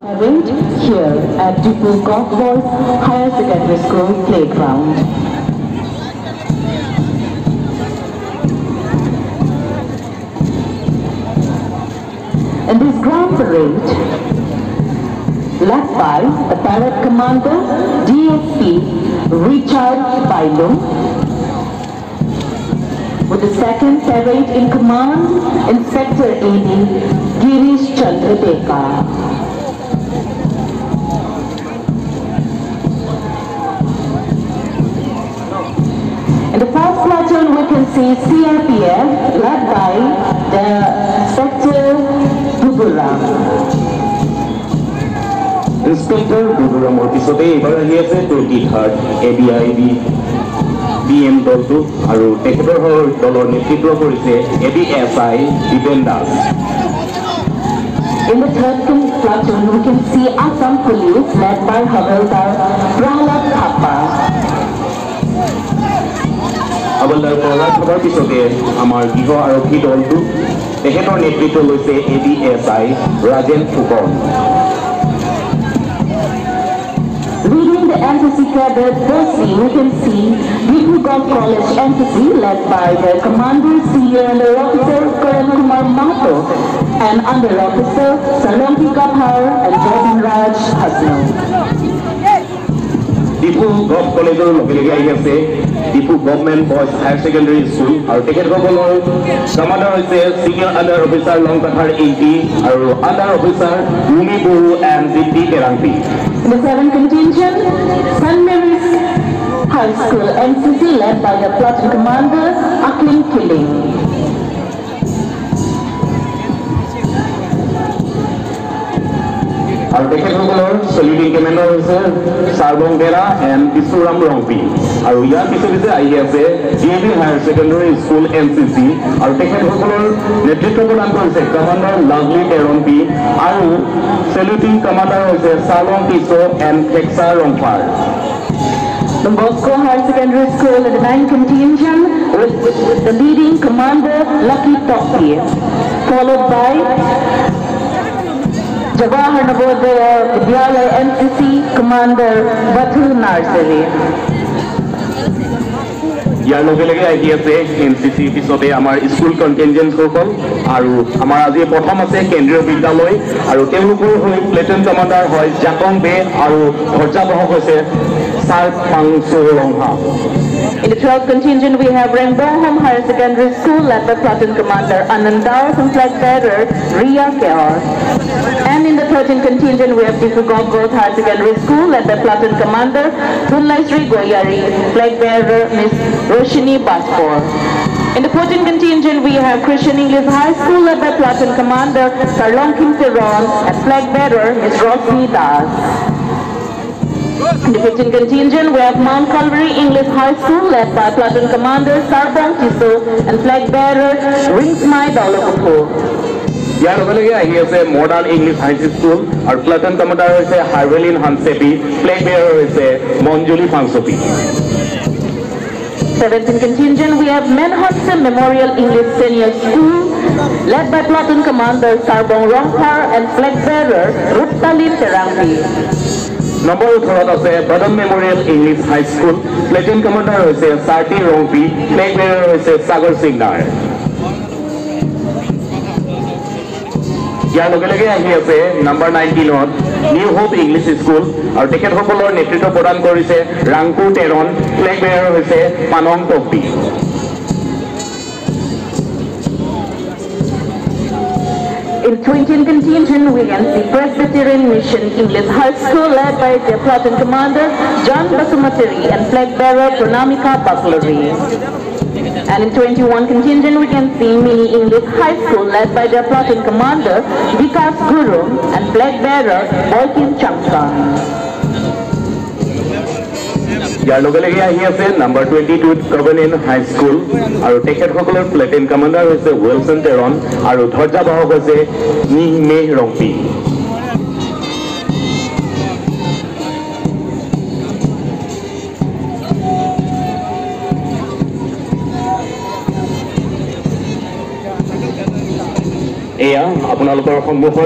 Event here at Tipu Golf Ball Higher Secondary School playground. In this grand parade, led by the Parade Commander DSP Richard Bailum, with the second parade in command, Inspector AD Girish Chandra Dekar. In the first platoon, we can see CRPF led by the Inspector Duburam. Inspector Duburam পিছতে এবাৰ আহি আছে 23rd ABIB BM দলটো আৰু তেখেতৰ দলৰ নেতৃত্ব কৰিছে ABSI Dipen Das. In the third platoon, we can see Assam Police led by Havildar Prahlad Thapa. Havildar Prahlad Thapaৰ পিছতে আমাৰ গৃহ আৰক্ষী দলটো তেখেতৰ নেতৃত্ব লৈছে ABSI Rajen Fukon. Leading the NCC cadet, firstly we can see Tipu Golf College NCC led by the Commander Senior Under Officer Karan Kumar Mahato and Under Officer Salompi Kaphar and Jordan Raj Hasno. Tipu Golf College lege ahi ase Tipu Government Boys Higher Secondary School aru tekhetkolor commander hoise Senior Under Officer Longkathar 80 aru Under Officer Rumi Boru and Dipti Terangpi. The 7th contingent, St. Mary's High School NCC led by the platoon commander Aklin Killing. Our tekhetkolor saluting commander hoise Sarbong Bera and Isuram Rongpi. Aru yar piche ahi ase DAV Higher Secondary School NCC aru tekhetkolor netritto prodan korise Commander Lovely Terongpi aru saluting commander hoise Salong Tiso and Hexa Rongpar. The Bosco Higher Secondary School in the 9th contingent with the leading commander Lucky Topi, followed by Jawahar Navodaya Vidyalaya NCC Commander Bathu Narsari. ইয়াৰ লগে লগে আহি আছে NCC পিছতে আমাৰ school contingent সকল আৰু আমাৰ আজি প্ৰথম আছে কেন্দ্ৰীয় বিদ্যালয় আৰু তেওঁলোকৰ হৈ প্লেটুন কমান্ডাৰ হয় জাকং বে আৰু ধৰ্যাবহক হৈছে সাৰ পাংসু ৰংহা. In the 12th contingent, we have Rainbow Home Higher Secondary School led by Platoon Commander Anandar and flag bearer Ria Keor. And in the 13th contingent, we have Tipu Golf Girls Higher Secondary School led by Platoon Commander Dunlai Sri Goyari, flag bearer Miss Roshini Baspor. In the 14th contingent, we have Christian English High School led by Platoon Commander Sarlong Kim Teron and flag bearer Miss Rosni Das. In the 15th contingent, we have Mount Calvary English High School led by Platoon Commander Sarbong Tiso and flag bearer Ringsmai Dolokupo. ইয়াৰ লগে লগে আহি আছে modern English High school আৰু platoon commander হৈছে হাৰৱেলিন হানছেপি, flag বেয়াৰ হৈছে Manjuli ফাংছপি. 17th contingent, we have Menhotsen Memorial English Senior School led by Platoon Commander Sarbong Rongpar and flag bearer Ruptalin Terangpi. Number 18 আছে Badan Memorial English High School, platoon commander হৈছে Sarti Rongpi, flag বেয়াৰ হৈছে সাগৰ সিংনাৰ. ইয়াৰ লগে লগে আহি আছে নম্বৰ 19ত নিউ হোপ ইংলিছ স্কুল আৰু তেখেতসকলৰ নেতৃত্ব প্ৰদান কৰিছে ৰাংকু টেৰন, ফ্লেগ বেয়াৰ হৈছে পানং টপি. In 20th contingent, we can see Presbyterian Mission English High School led by their platoon commander John Basumatiri and flag bearer Pranamika Baklari. And in 21 contingent, we can see Mini English High School led by their platoon commander Vikas Guru and flag bearer Olkin Changsan. ইয়াৰ লগে লগে আহি আছে number 22ত কভেনেণ্ট high school আৰু তেখেতসকলৰ platoon commander হৈছে Wilson Teron আৰু ধৰ্যাবাহক হৈছে নিহমে ৰংপি. এয়া আপোনালোকৰ সন্মুখত